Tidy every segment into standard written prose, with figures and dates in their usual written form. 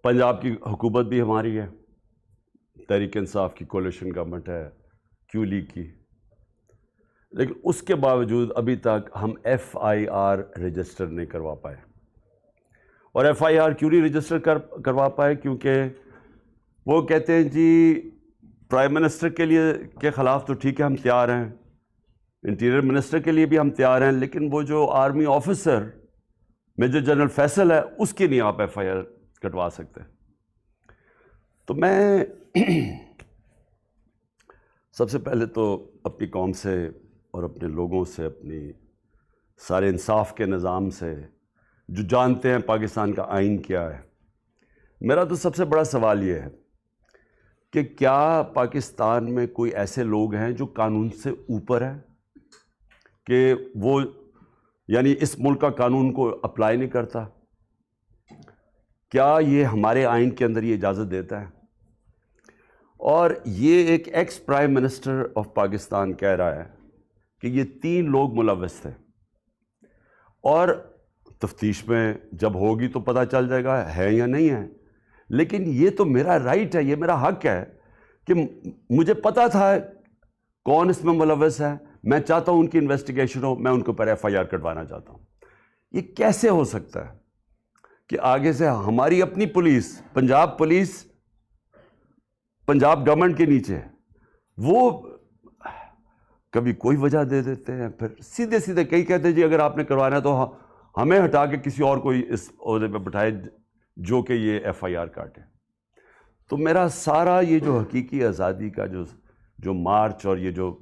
پنجاب کی حکومت بھی ہماری ہے، تحریک انصاف کی کولیشن گورنمنٹ ہے، کیو لیگ کی، لیکن اس کے باوجود ابھی تک ہم ایف آئی آر رجسٹر نہیں کروا پائے. اور ایف آئی آر کیوں نہیں رجسٹر کروا پائے؟ کیونکہ وہ کہتے ہیں جی پرائم منسٹر کے خلاف تو ٹھیک ہے ہم تیار ہیں، انٹیریئر منسٹر کے لیے بھی ہم تیار ہیں، لیکن وہ جو army officer major general Faisal ہے اس کی نہیں آپ ایف آئی آر کٹوا سکتے. تو میں سب سے پہلے تو اپنی قوم سے اور اپنے لوگوں سے، اپنی سارے انصاف کے نظام سے جو جانتے ہیں پاکستان کا آئین کیا ہے، میرا تو سب سے بڑا سوال یہ ہے کہ کیا پاکستان میں کوئی ایسے لوگ ہیں جو قانون سے اوپر ہیں، کہ وہ یعنی اس ملک کا قانون کو اپلائی نہیں کرتا؟ کیا یہ ہمارے آئین کے اندر یہ اجازت دیتا ہے؟ اور یہ ایک ex prime minister of Pakistan کہہ رہا ہے کہ یہ 3 لوگ ملوث تھے، اور تفتیش میں جب ہوگی تو پتہ چل جائے گا ہے یا نہیں ہے. لیکن یہ تو میرا رائٹ ہے، یہ میرا حق ہے کہ مجھے پتہ تھا کون اس میں ملوث ہے، میں چاہتا ہوں ان کی انویسٹیگیشن ہو، میں ان کے اوپر ایف آئی آر کٹوانا چاہتا ہوں. یہ کیسے ہو سکتا ہے کہ آگے سے ہماری اپنی police, Punjab police Punjab government کے نیچے ہے، وہ کبھی کوئی وجہ دے دیتے ہیں، پھر سیدھے سیدھے کئی کہتے ہیں جی اگر آپ نے کروانا ہے تو ہمیں ہٹا کے کسی اور کو اس عہدے پہ بٹھائے جو کہ یہ ایف آئی آر کاٹے. تو میرا سارا یہ جو حقیقی آزادی کا جو مارچ اور یہ جو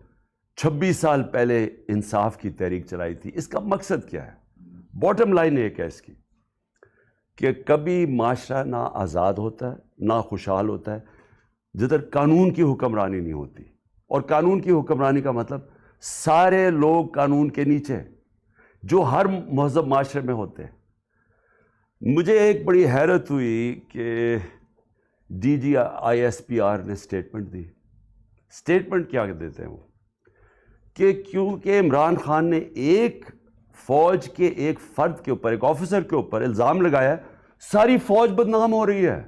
26 سال پہلے انصاف کی تحریک چلائی تھی، اس کا مقصد کیا ہے؟ باٹم لائن ایک ہے اس کی کہ کبھی معاشرہ نہ آزاد ہوتا ہے نہ خوشحال ہوتا ہے جدھر قانون کی حکمرانی نہیں ہوتی. اور قانون کی حکمرانی کا مطلب سارے لوگ قانون کے نیچے جو ہر مہذب معاشرے میں ہوتے ہیں. مجھے ایک بڑی حیرت ہوئی کہ D G I S P R نے اسٹیٹمنٹ دی. اسٹیٹمنٹ کیا دیتے ہیں وہ؟ کہ کیونکہ عمران خان نے ایک فوج کے ایک فرد کے اوپر، ایک آفیسر کے اوپر الزام لگایا، ساری فوج بدنام ہو رہی ہے.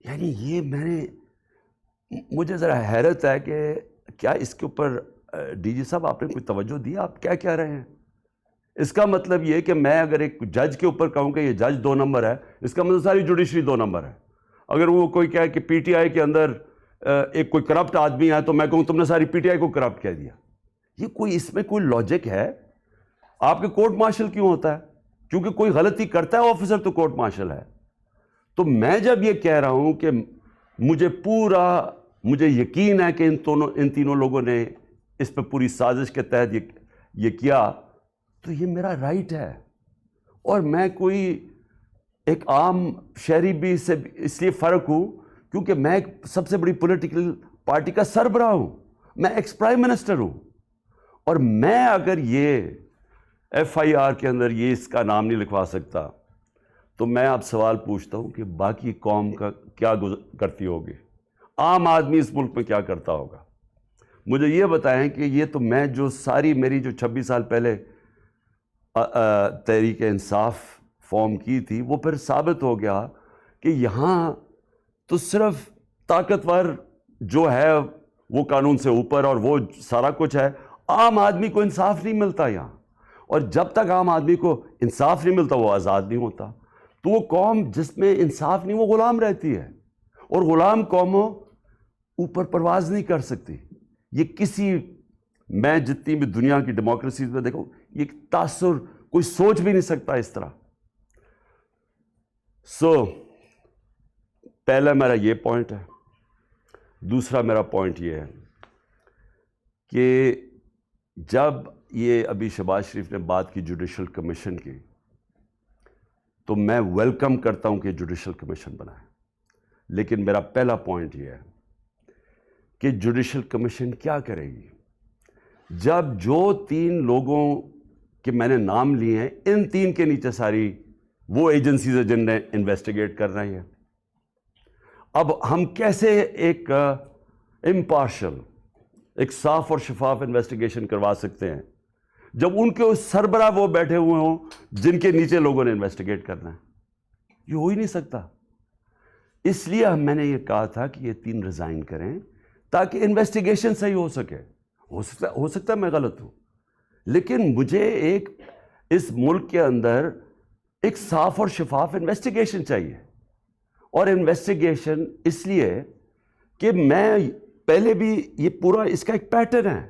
یعنی یہ مجھے ذرا حیرت ہے کہ کیا اس کے اوپر ڈی جی صاحب آپ نے کوئی توجہ دی؟ آپ کیا کہہ رہے ہیں؟ اس کا مطلب یہ کہ میں اگر ایک جج کے اوپر کہوں کہ یہ جج 2 نمبر ہے، اس کا مطلب ساری جوڈیشری 2 نمبر ہے. اگر وہ کوئی کہے کہ پی ٹی آئی کے اندر ایک کوئی کرپٹ آدمی ہے تو میں کہوں تم نے ساری پی ٹی آئی کو کرپٹ کہہ دیا. یہ اس میں کوئی لاجک ہے؟ آپ کے کورٹ مارشل کیوں ہوتا ہے؟ کیونکہ کوئی غلطی کرتا ہے آفیسر تو کورٹ مارشل ہے. تو میں جب یہ کہہ رہا ہوں کہ مجھے یقین ہے کہ ان تینوں لوگوں نے اس پہ پوری سازش کے تحت یہ کیا، تو یہ میرا رائٹ ہے. اور میں کوئی ایک عام شہری بھی سے اس لیے فرق ہوں کیونکہ میں ایک سب سے بڑی پولیٹیکل پارٹی کا سربراہ ہوں، میں ایکس پرائم منسٹر ہوں. اور میں اگر یہ ایف آئی آر کے اندر اس کا نام نہیں لکھوا سکتا تو میں آپ سوال پوچھتا ہوں کہ باقی قوم کا کیا کرتی ہوگی؟ عام آدمی اس ملک میں کیا کرتا ہوگا؟ مجھے یہ بتائیں کہ یہ تو میں جو میری جو 26 سال پہلے تحریک انصاف فارم کی تھی، وہ پھر ثابت ہو گیا کہ یہاں تو صرف طاقتور جو ہے وہ قانون سے اوپر اور وہ سارا کچھ ہے، عام آدمی کو انصاف نہیں ملتا یہاں. اور جب تک عام آدمی کو انصاف نہیں ملتا وہ آزاد نہیں ہوتا. تو وہ قوم جس میں انصاف نہیں وہ غلام رہتی ہے، اور غلام قوموں اوپر پرواز نہیں کر سکتی. یہ میں جتنی بھی دنیا کی ڈیموکریسیز میں دیکھوں، یہ تاثر کوئی سوچ بھی نہیں سکتا اس طرح. پہلا میرا یہ پوائنٹ ہے. دوسرا میرا پوائنٹ یہ ہے کہ جب یہ ابھی شہباز شریف نے بات کی جوڈیشل کمیشن کی، تو میں ویلکم کرتا ہوں کہ جوڈیشل کمیشن بنائے. لیکن میرا پہلا پوائنٹ یہ ہے کہ جوڈیشل کمیشن کیا کرے گی جب جو 3 لوگوں کے میں نے نام لیے ہیں، ان 3 کے نیچے ساری وہ ایجنسیز ہیں جن نے انویسٹیگیٹ کر رہی ہیں. اب ہم کیسے ایک امپارشل، ایک صاف اور شفاف انویسٹیگیشن کروا سکتے ہیں جب ان کے سربراہ وہ بیٹھے ہوئے ہوں جن کے نیچے لوگوں نے انویسٹیگیٹ کرنا ہے؟ یہ ہو ہی نہیں سکتا. اس لیے میں نے یہ کہا تھا کہ یہ تین ریزائن کریں تاکہ انویسٹیگیشن صحیح ہو سکے. ہو سکتا ہے میں غلط ہوں, لیکن مجھے ایک اس ملک کے اندر ایک صاف اور شفاف انویسٹیگیشن چاہیے. اور انویسٹیگیشن اس لیے کہ میں پہلے بھی یہ پورا اس کا ایک پیٹرن ہے.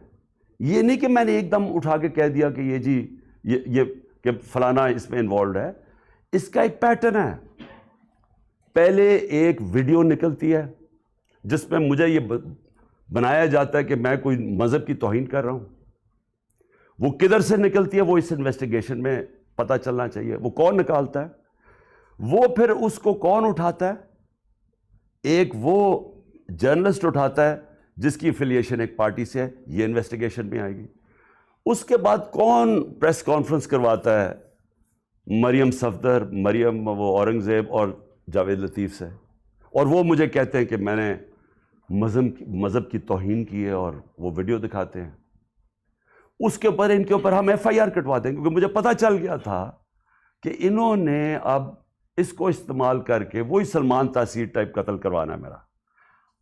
یہ نہیں کہ میں نے ایک دم اٹھا کے کہہ دیا کہ یہ جی یہ کہ فلانا اس میں انوالوڈ ہے. اس کا ایک پیٹرن ہے. پہلے ایک ویڈیو نکلتی ہے جس میں مجھے یہ بنایا جاتا ہے کہ میں کوئی مذہب کی توہین کر رہا ہوں. وہ کدھر سے نکلتی ہے وہ اس انویسٹیگیشن میں پتہ چلنا چاہیے. وہ کون نکالتا ہے, وہ پھر اس کو کون اٹھاتا ہے. ایک وہ جرنلسٹ اٹھاتا ہے جس کی افیلیشن ایک پارٹی سے ہے, یہ انویسٹیگیشن میں آئے گی. اس کے بعد کون پریس کانفرنس کرواتا ہے, مریم صفدر, مریم وہ اورنگزیب اور جاوید لطیف سے, اور وہ مجھے کہتے ہیں کہ میں نے مذہب کی توہین کی ہے اور وہ ویڈیو دکھاتے ہیں. اس کے اوپر ان کے اوپر ہم ایف آئی آر کٹوا دیں, کیونکہ مجھے پتہ چل گیا تھا کہ انہوں نے اب اس کو استعمال کر کے وہی سلمان تاثیر ٹائپ قتل کروانا ہے میرا.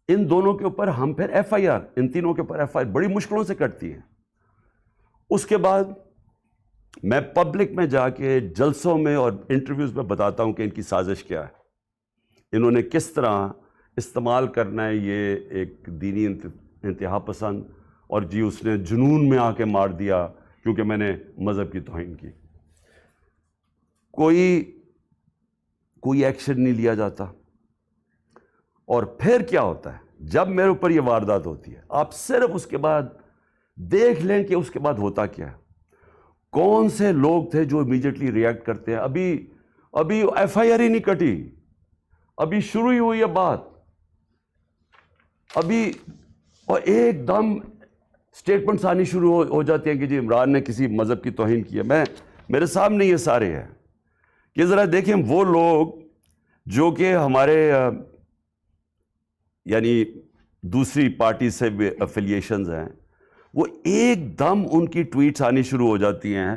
ان دونوں کے اوپر ہم پھر ایف آئی آر, ان تینوں کے اوپر ایف آئی آر بڑی مشکلوں سے کٹتی ہیں. اس کے بعد میں پبلک میں جا کے جلسوں میں اور انٹرویوز میں بتاتا ہوں کہ ان کی سازش کیا ہے, انہوں نے کس طرح استعمال کرنا ہے یہ ایک دینی انتہا پسند, اور جی اس نے جنون میں آ کے مار دیا کیونکہ میں نے مذہب کی توہین کی. کوئی ایکشن نہیں لیا جاتا. اور پھر کیا ہوتا ہے جب میرے اوپر یہ واردات ہوتی ہے, آپ صرف اس کے بعد دیکھ لیں کہ اس کے بعد ہوتا کیا ہے. کون سے لوگ تھے جو امیڈیٹلی ریئیکٹ کرتے ہیں. ابھی ایف آئی آر ہی نہیں کٹی, ابھی شروع ہی ہوئی ہے بات ابھی, اور ایک دم سٹیٹمنٹس آنی شروع ہو جاتی ہیں کہ جی عمران نے کسی مذہب کی توہین کی ہے. میرے سامنے یہ سارے ہیں کہ ذرا دیکھیں وہ لوگ جو کہ ہمارے یعنی دوسری پارٹی سے افیلیشنز ہیں, وہ ایک دم ان کی ٹویٹس آنی شروع ہو جاتی ہیں.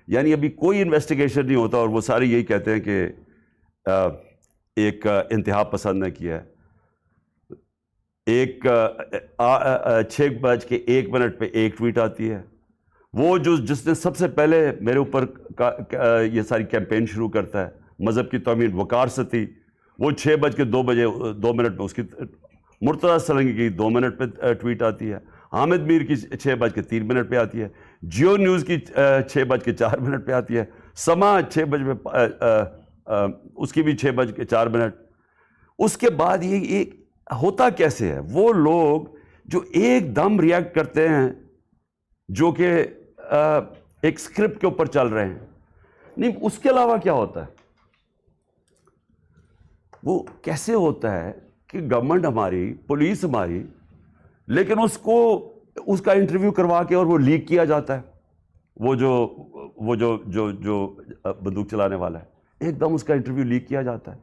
یعنی ابھی کوئی انویسٹیگیشن نہیں ہوتا اور وہ سارے یہی کہتے ہیں کہ ایک انتہا پسند نے کیا ہے. ایک 6:01 پہ ایک ٹویٹ آتی ہے, وہ جس نے سب سے پہلے میرے اوپر یہ ساری کیمپین شروع کرتا ہے مذہب کی توہین, وقار ستی, وہ 6:02 پہ اس کی, مرتضیٰ سلنگی کی 2 منٹ پہ ٹویٹ آتی ہے, حامد میر کی 6:03 پہ آتی ہے, جیو نیوز کی 6:04 پہ آتی ہے, سما 6 بجے اس کی بھی 6:04. اس کے بعد یہ ہوتا کیسے ہے, وہ لوگ جو ایک دم ریئیکٹ کرتے ہیں جو کہ ایک سکرپٹ کے اوپر چل رہے ہیں. نہیں, اس کے علاوہ کیا ہوتا ہے, وہ کیسے ہوتا ہے کہ گورنمنٹ ہماری, پولیس ہماری, لیکن اس کا انٹرویو کروا کے اور وہ لیک کیا جاتا ہے. وہ جو بندوق چلانے والا ہے, ایک دم اس کا انٹرویو لیک کیا جاتا ہے.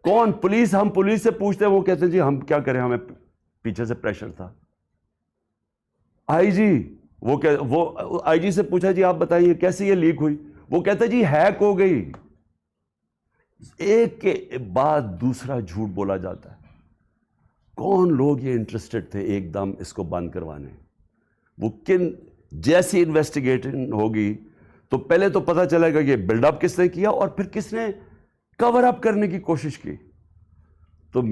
کون؟ پولیس. ہم پولیس سے پوچھتے ہیں, وہ کہتے ہیں جی ہم کیا کریں, ہمیں پیچھے سے پریشر تھا. آئی جی, وہ آئی جی سے پوچھا جی آپ بتائیے کیسے یہ لیک ہوئی, وہ کہتا ہے جی ہیک ہو گئی. ایک کے بعد دوسرا جھوٹ بولا جاتا ہے. کون لوگ یہ انٹرسٹڈ تھے ایک دم اس کو بند کروانے؟ وہ جیسی انویسٹیگیشن ہوگی تو پہلے تو پتہ چلے گا کہ بلڈ اپ کس نے کیا اور پھر کس نے کور اپ کرنے کی کوشش کی. تو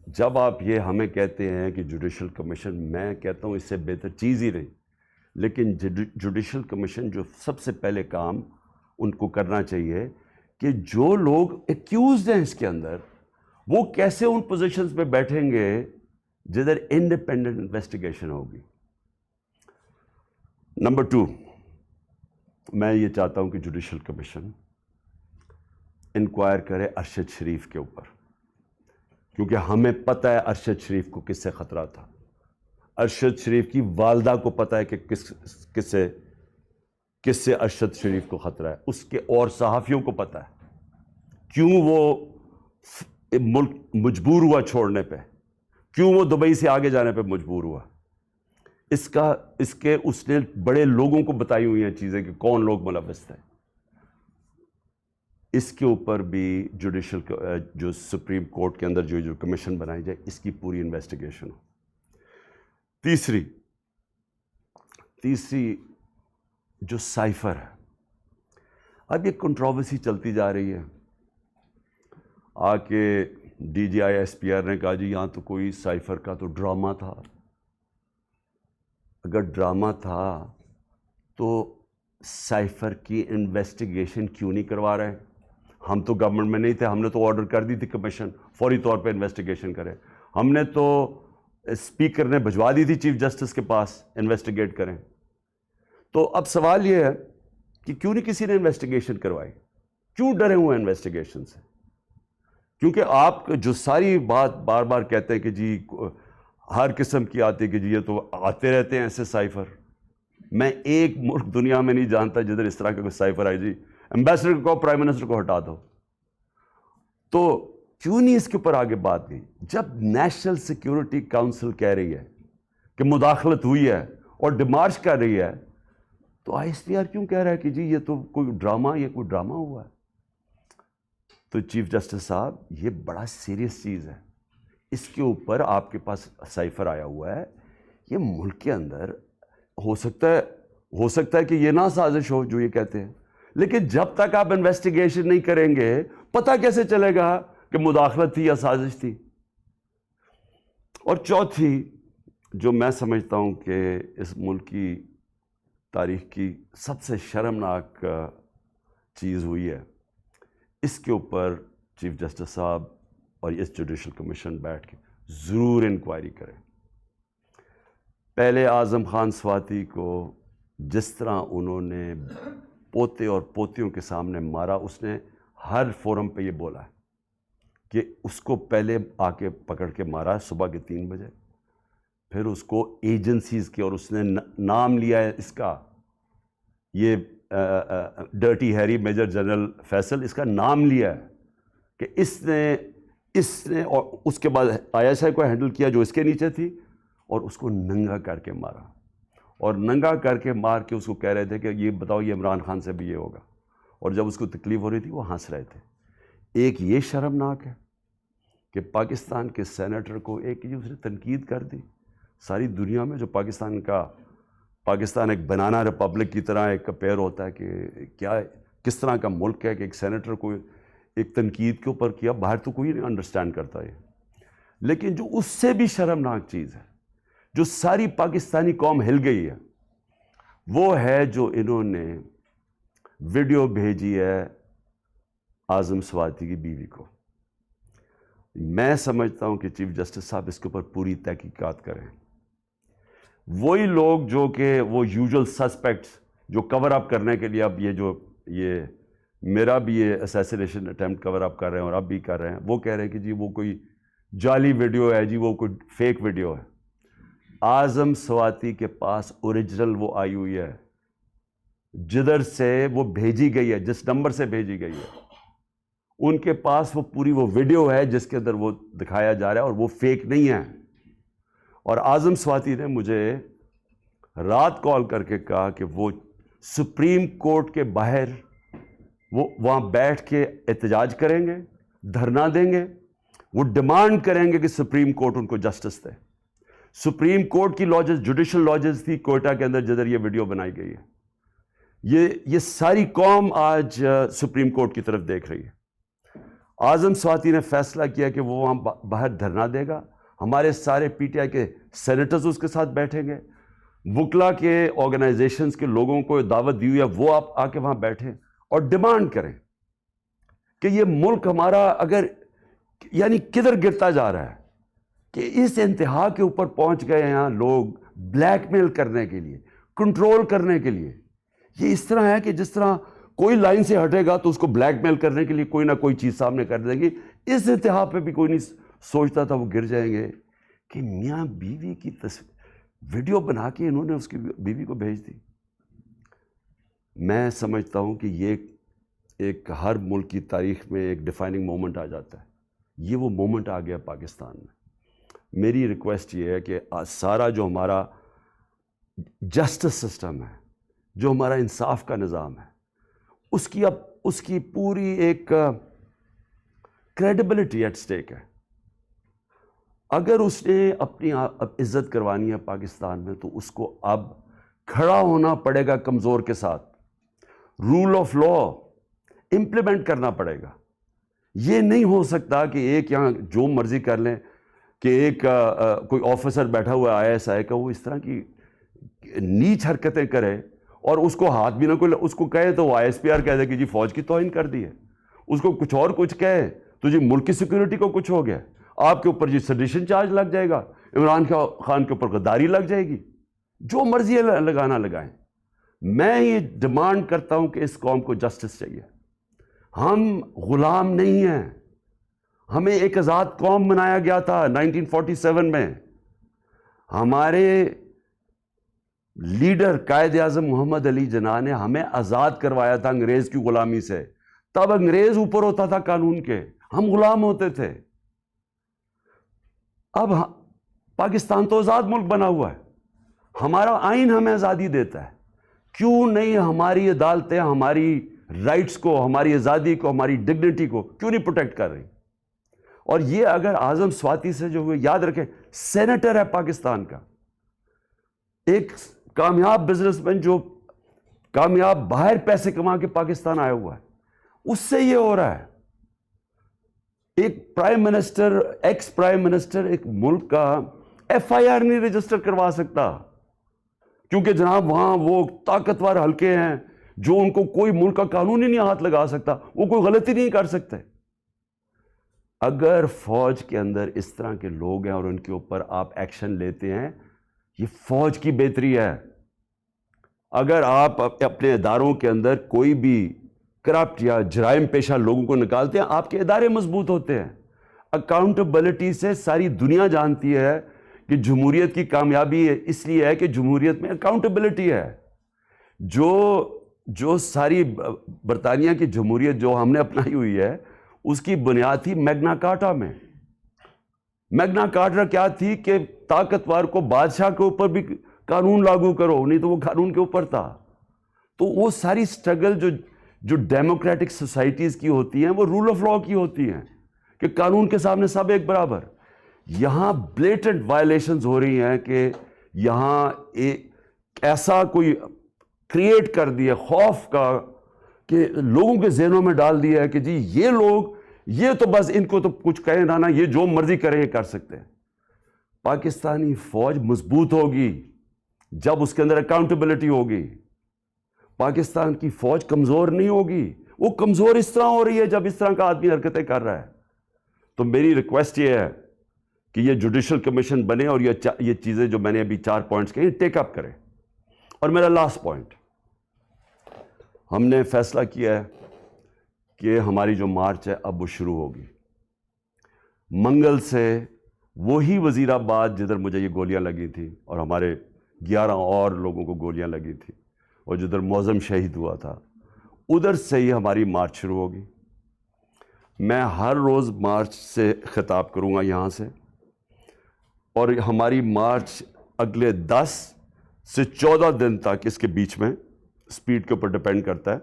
جب آپ یہ ہمیں کہتے ہیں کہ جوڈیشل کمیشن, میں کہتا ہوں اس سے بہتر چیز ہی نہیں, لیکن جوڈیشل کمیشن جو سب سے پہلے کام ان کو کرنا چاہیے کہ جو لوگ ایکیوزڈ ہیں اس کے اندر, وہ کیسے ان پوزیشنز پہ بیٹھیں گے جدھر انڈیپینڈنٹ انویسٹیگیشن ہوگی. نمبر 2, میں یہ چاہتا ہوں کہ جوڈیشل کمیشن انکوائر کرے ارشد شریف کے اوپر, کیونکہ ہمیں پتہ ہے ارشد شریف کو کس سے خطرہ تھا. ارشد شریف کی والدہ کو پتہ ہے کہ کس سے ارشد شریف کو خطرہ ہے, اس کے اور صحافیوں کو پتہ ہے کیوں وہ ملک مجبور ہوا چھوڑنے پہ, کیوں وہ دبئی سے آگے جانے پہ مجبور ہوا. اس نے بڑے لوگوں کو بتائی ہوئی ہیں چیزیں کہ کون لوگ ملوث تھے. اس کے اوپر بھی جوڈیشل جو سپریم کورٹ کے اندر جو کمیشن بنائی جائے اس کی پوری انویسٹیگیشن ہو. تیسری جو سائفر ہے، اب یہ کنٹروورسی چلتی جا رہی ہے. آ کے D G I S P R نے کہا جی یہاں تو کوئی سائفر کا تو ڈرامہ تھا. اگر ڈرامہ تھا تو سائفر کی انویسٹیگیشن کیوں نہیں کروا رہے؟ ہم تو گورنمنٹ میں نہیں تھے، ہم نے تو آرڈر کر دی تھی کمیشن فوری طور پہ انویسٹیگیشن کرے. ہم نے تو اسپیکر نے بھجوا دی تھی چیف جسٹس کے پاس انویسٹیگیٹ کریں. تو اب سوال یہ ہے کہ کیوں نہیں کسی نے انویسٹیگیشن کروائی؟ کیوں ڈرے ہوئے انویسٹیگیشن سے؟ کیونکہ آپ جو ساری بات بار بار کہتے ہیں کہ جی ہر قسم کی آتی ہے کہ جی یہ تو آتے رہتے ہیں ایسے سائفر. میں ایک ملک دنیا میں نہیں جانتا جدھر اس طرح کا کوئی سائفر آئی جی ایمبیسڈر کو پرائم منسٹر کو ہٹا دو. تو کیوں نہیں اس کے اوپر آگے بات گئی؟ جب نیشنل سیکیورٹی کاؤنسل کہہ رہی ہے کہ مداخلت ہوئی ہے اور ڈیمارچ کر رہی ہے، تو آئی ایس پی آر کیوں کہہ رہا ہے کہ جی یہ تو کوئی ڈرامہ ہوا ہے؟ تو چیف جسٹس صاحب یہ بڑا سیریس چیز ہے. اس کے اوپر آپ کے پاس سائفر آیا ہوا ہے. یہ ملک کے اندر ہو سکتا ہے کہ یہ نہ سازش ہو جو یہ کہتے ہیں، لیکن جب تک آپ انویسٹیگیشن نہیں کریں گے پتہ کیسے چلے گا کہ مداخلت تھی یا سازش تھی؟ اور چوتھی جو میں سمجھتا ہوں کہ اس ملک کی تاریخ کی سب سے شرمناک چیز ہوئی ہے، اس کے اوپر چیف جسٹس صاحب اور اس جوڈیشل کمیشن بیٹھ کے ضرور انکوائری کریں. پہلے اعظم خان سواتی کو جس طرح انہوں نے پوتے اور پوتیوں کے سامنے مارا، اس نے ہر فورم پہ یہ بولا ہے کہ اس کو پہلے آ کے پکڑ کے مارا صبح کے 3 بجے، پھر اس کو ایجنسیز کے، اور اس نے نام لیا ہے اس کا، یہ dirty Harry Major general Faisal, اس کا نام لیا ہے کہ اس نے اور اس کے بعد آئی ایس آئی کو ہینڈل کیا جو اس کے نیچے تھی، اور اس کو ننگا کر کے مارا. اور ننگا کر کے مار کے اس کو کہہ رہے تھے کہ یہ بتاؤ یہ عمران خان سے بھی یہ ہوگا، اور جب اس کو تکلیف ہو رہی تھی وہ ہنس رہے تھے. ایک یہ شرمناک ہے کہ پاکستان کے سینیٹر کو ایک اس نے تنقید کر دی. ساری دنیا میں جو پاکستان ایک بنانا ریپبلک کی طرح ایک پیئر ہوتا ہے کہ کس طرح کا ملک ہے کہ ایک سینیٹر کو ایک تنقید کے اوپر کیا، باہر تو کوئی نہیں انڈرسٹینڈ کرتا ہے. لیکن جو اس سے بھی شرمناک چیز ہے، جو ساری پاکستانی قوم ہل گئی ہے، وہ ہے جو انہوں نے ویڈیو بھیجی ہے اعظم سواتی کی بیوی کو. میں سمجھتا ہوں کہ چیف جسٹس صاحب اس کے اوپر پوری تحقیقات کریں. وہی لوگ جو کہ وہ یوزول سسپیکٹس جو کور اپ کرنے کے لیے اب یہ میرا بھی یہ اسیسینیشن اٹیمپٹ کور اپ کر رہے ہیں اور اب بھی کر رہے ہیں، وہ کہہ رہے ہیں کہ جی وہ کوئی جعلی ویڈیو ہے، جی وہ کوئی فیک ویڈیو ہے. اعظم سواتی کے پاس اوریجنل وہ آئی ہوئی ہے جدھر سے وہ بھیجی گئی ہے، جس نمبر سے بھیجی گئی ہے، ان کے پاس وہ پوری وہ ویڈیو ہے جس کے اندر وہ دکھایا جا رہا ہے، اور وہ فیک نہیں ہے. اور اعظم سواتی نے مجھے رات کال کر کے کہا کہ وہ سپریم کورٹ کے باہر وہ وہاں بیٹھ کے احتجاج کریں گے، دھرنا دیں گے، وہ ڈیمانڈ کریں گے کہ سپریم کورٹ ان کو جسٹس دے. سپریم کورٹ کی لاجز جوڈیشل لاجز تھی کوئٹہ کے اندر جدھر یہ ویڈیو بنائی گئی ہے. یہ ساری قوم آج سپریم کورٹ کی طرف دیکھ رہی ہے. اعظم سواتی نے فیصلہ کیا کہ وہ وہاں باہر دھرنا دے گا، ہمارے سارے پی ٹی آئی کے سینیٹرز اس کے ساتھ بیٹھیں گے، وکلا کے آرگنائزیشنز کے لوگوں کو دعوت دی ہوئی ہے وہ آپ آ کے وہاں بیٹھیں اور ڈیمانڈ کریں کہ یہ ملک ہمارا اگر یعنی کدھر گرتا جا رہا ہے، کہ اس انتہا کے اوپر پہنچ گئے ہیں لوگ بلیک میل کرنے کے لیے، کنٹرول کرنے کے لیے. یہ اس طرح ہے کہ جس طرح کوئی لائن سے ہٹے گا تو اس کو بلیک میل کرنے کے لیے کوئی نہ کوئی چیز سامنے کر دیں گے. اس انتہا پہ بھی کوئی نہیں سوچتا تھا وہ گر جائیں گے کہ میاں بیوی کی ویڈیو بنا کے انہوں نے اس کی بیوی کو بھیج دی. میں سمجھتا ہوں کہ یہ ایک ہر ملک کی تاریخ میں ایک ڈیفائننگ مومنٹ آ جاتا ہے. یہ وہ مومنٹ آ گیا پاکستان میں. میری ریکویسٹ یہ ہے کہ سارا جو ہمارا جسٹس سسٹم ہے، جو ہمارا انصاف کا نظام ہے، اس کی اب اس کی پوری ایک کریڈیبلٹی ایٹ سٹیک ہے. اگر اس نے اپنی عزت کروانی ہے پاکستان میں تو اس کو اب کھڑا ہونا پڑے گا کمزور کے ساتھ. رول آف لا امپلیمنٹ کرنا پڑے گا. یہ نہیں ہو سکتا کہ ایک یہاں جو مرضی کر لیں کہ ایک کوئی آفیسر بیٹھا ہوا ہے ISI کا، وہ اس طرح کی نیچ حرکتیں کرے اور اس کو ہاتھ بھی نہ کوئی اس کو کہے تو وہ ISPR کہہ دے کہ جی فوج کی توہین کر دی ہے. اس کو کچھ اور کچھ کہے تو جی ملک کی سیکورٹی کو کچھ ہو گیا. آپ کے اوپر جی سیڈیشن چارج لگ جائے گا، عمران خان کے اوپر غداری لگ جائے گی. جو مرضی لگانا لگائیں. میں یہ ڈیمانڈ کرتا ہوں کہ اس قوم کو جسٹس چاہیے. ہم غلام نہیں ہیں. ہمیں ایک آزاد قوم بنایا گیا تھا 1947 میں. ہمارے لیڈر قائد اعظم محمد علی جناح نے ہمیں آزاد کروایا تھا انگریز کی غلامی سے. تب انگریز اوپر ہوتا تھا قانون کے، ہم غلام ہوتے تھے. اب پاکستان تو آزاد ملک بنا ہوا ہے. ہمارا آئین ہمیں آزادی دیتا ہے. کیوں نہیں ہماری عدالتیں ہماری رائٹس کو، ہماری آزادی کو، ہماری ڈگنیٹی کو کیوں نہیں پروٹیکٹ کر رہی؟ اور یہ اگر اعظم سواتی سے جو ہوئے، یاد رکھیں سینیٹر ہے پاکستان کا، ایک کامیاب بزنس مین جو کامیاب باہر پیسے کما کے پاکستان آیا ہوا ہے، اس سے یہ ہو رہا ہے. ایک prime minister, ex prime minister ایک ملک کا FIR نہیں رجسٹر کروا سکتا کیونکہ جناب وہاں وہ طاقتور حلقے ہیں جو ان کو کوئی ملک کا قانون ہی نہیں ہاتھ لگا سکتا، وہ کوئی غلطی نہیں کر سکتے. اگر فوج کے اندر اس طرح کے لوگ ہیں اور ان کے اوپر آپ ایکشن لیتے ہیں، یہ فوج کی بہتری ہے. اگر آپ اپنے اداروں کے اندر کوئی بھی کرپٹ یا جرائم پیشہ لوگوں کو نکالتے ہیں، آپ کے ادارے مضبوط ہوتے ہیں. اکاؤنٹیبلٹی سے ساری دنیا جانتی ہے کہ جمہوریت کی کامیابی اس لیے ہے کہ جمہوریت میں اکاؤنٹیبلٹی ہے. جو ساری برطانیہ کی جمہوریت جو ہم نے اپنائی ہوئی ہے، اس کی بنیاد تھی میگنا کارٹا میں. میگنا کارٹا کیا تھی کہ طاقتور کو بادشاہ کے اوپر بھی قانون لاگو کرو، نہیں تو وہ قانون کے اوپر تھا. تو وہ ساری سٹرگل جو ڈیموکریٹک سوسائٹیز کی ہوتی ہیں وہ رول آف لا کی ہوتی ہیں کہ قانون کے سامنے سب ایک برابر. یہاں بلیٹنٹ وائلیشنز ہو رہی ہیں کہ یہاں ایک ایسا کوئی کریٹ کر دیا خوف کا کہ لوگوں کے ذہنوں میں ڈال دیا ہے کہ جی یہ لوگ، یہ تو بس ان کو تو کچھ کہیں نہ یہ جو مرضی کریں یہ کر سکتے ہیں. پاکستانی فوج مضبوط ہوگی جب اس کے اندر اکاؤنٹیبلٹی ہوگی. پاکستان کی فوج کمزور نہیں ہوگی. وہ کمزور اس طرح ہو رہی ہے جب اس طرح کا آدمی حرکتیں کر رہا ہے. تو میری ریکویسٹ یہ ہے کہ یہ جوڈیشل کمیشن بنے اور یہ چیزیں جو میں نے ابھی 4 پوائنٹس کہیں ٹیک اپ کریں. اور میرا لاسٹ پوائنٹ، ہم نے فیصلہ کیا ہے کہ ہماری جو مارچ ہے اب وہ شروع ہوگی. منگل سے وہی وزیر آباد جدھر مجھے یہ گولیاں لگی تھیں اور ہمارے 11 اور لوگوں کو گولیاں لگی تھیں اور جدھر معظم شہید ہوا تھا، ادھر سے ہی ہماری مارچ شروع ہوگی. میں ہر روز مارچ سے خطاب کروں گا یہاں سے، اور ہماری مارچ اگلے 10 سے 14 دن تک، اس کے بیچ میں سپیڈ کے اوپر ڈیپینڈ کرتا ہے،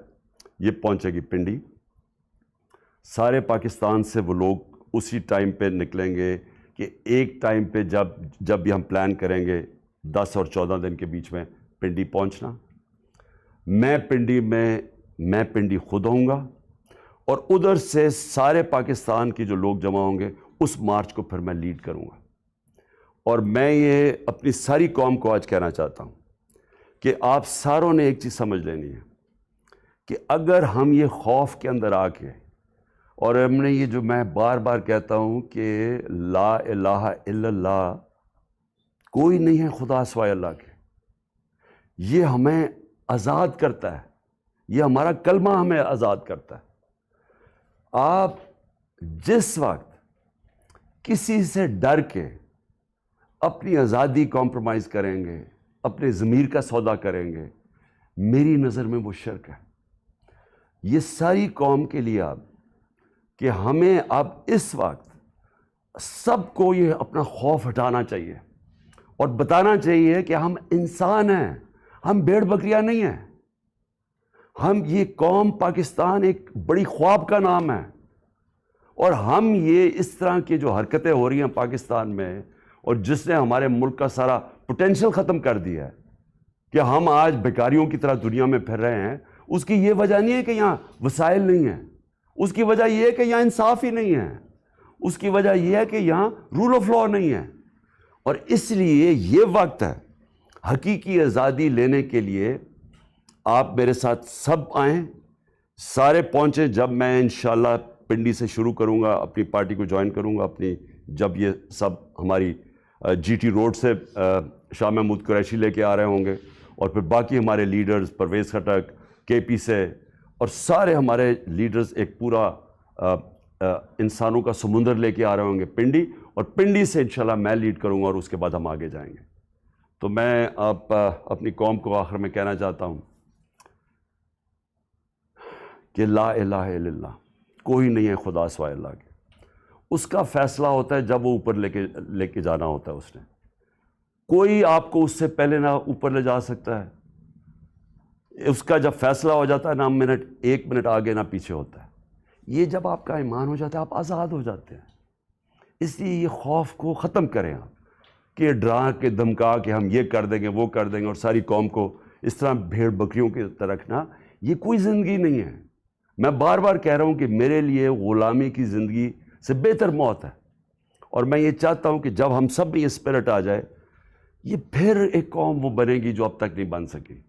یہ پہنچے گی پنڈی. سارے پاکستان سے وہ لوگ اسی ٹائم پہ نکلیں گے کہ ایک ٹائم پہ جب بھی ہم پلان کریں گے 10 اور 14 دن کے بیچ میں پنڈی پہنچنا. میں پنڈی خود ہوں گا اور ادھر سے سارے پاکستان کی جو لوگ جمع ہوں گے اس مارچ کو پھر میں لیڈ کروں گا. اور میں یہ اپنی ساری قوم کو آج کہنا چاہتا ہوں کہ آپ ساروں نے ایک چیز سمجھ لینی ہے کہ اگر ہم یہ خوف کے اندر آ کے، اور ہم نے یہ جو میں بار بار کہتا ہوں کہ لا الہ الا اللہ، کوئی نہیں ہے خدا سوائے اللہ کے، یہ ہمیں آزاد کرتا ہے، یہ ہمارا کلمہ ہمیں آزاد کرتا ہے. آپ جس وقت کسی سے ڈر کے اپنی آزادی کمپرومائز کریں گے، اپنے ضمیر کا سودا کریں گے، میری نظر میں وہ شرک ہے. یہ ساری قوم کے لیے اب کہ ہمیں اب اس وقت سب کو یہ اپنا خوف ہٹانا چاہیے اور بتانا چاہیے کہ ہم انسان ہیں، ہم بھیڑ بکریاں نہیں ہیں. ہم یہ قوم پاکستان ایک بڑی خواب کا نام ہے، اور ہم یہ اس طرح کی جو حرکتیں ہو رہی ہیں پاکستان میں، اور جس نے ہمارے ملک کا سارا پوٹینشل ختم کر دیا ہے کہ ہم آج بیکاریوں کی طرح دنیا میں پھر رہے ہیں، اس کی یہ وجہ نہیں ہے کہ یہاں وسائل نہیں ہیں، اس کی وجہ یہ ہے کہ یہاں انصاف ہی نہیں ہے، اس کی وجہ یہ ہے کہ یہاں رول آف لا نہیں ہے۔ اور اس لیے یہ وقت ہے حقیقی آزادی لینے کے لیے۔ آپ میرے ساتھ سب آئیں، سارے پہنچیں۔ جب میں انشاءاللہ پنڈی سے شروع کروں گا، اپنی پارٹی کو جوائن کروں گا، جب یہ سب ہماری جی ٹی روڈ سے شاہ محمود قریشی لے کے آ رہے ہوں گے، اور پھر باقی ہمارے لیڈرز، پرویز خٹک کے پی سے، اور سارے ہمارے لیڈرز ایک پورا انسانوں کا سمندر لے کے آ رہے ہوں گے پنڈی، اور پنڈی سے انشاءاللہ میں لیڈ کروں گا، اور اس کے بعد ہم آگے جائیں گے۔ تو میں اپنی قوم کو آخر میں کہنا چاہتا ہوں کہ لا الہ الا اللہ، کوئی نہیں ہے خدا سوائے اللہ کے۔ اس کا فیصلہ ہوتا ہے جب وہ اوپر لے کے جانا ہوتا ہے اس نے، کوئی آپ کو اس سے پہلے نہ اوپر لے جا سکتا ہے۔ اس کا جب فیصلہ ہو جاتا ہے نہ ایک منٹ آگے نہ پیچھے ہوتا ہے۔ یہ جب آپ کا ایمان ہو جاتا ہے آپ آزاد ہو جاتے ہیں۔ اس لیے یہ خوف کو ختم کریں آپ، کہ ڈرا کے دھمکا کے ہم یہ کر دیں گے وہ کر دیں گے، اور ساری قوم کو اس طرح بھیڑ بکریوں کی طرح رکھنا، یہ کوئی زندگی نہیں ہے۔ میں بار بار کہہ رہا ہوں کہ میرے لیے غلامی کی زندگی سے بہتر موت ہے، اور میں یہ چاہتا ہوں کہ جب ہم سب میں یہ اسپرٹ آ جائے، یہ پھر ایک قوم وہ بنے گی جو اب تک نہیں بن سکی۔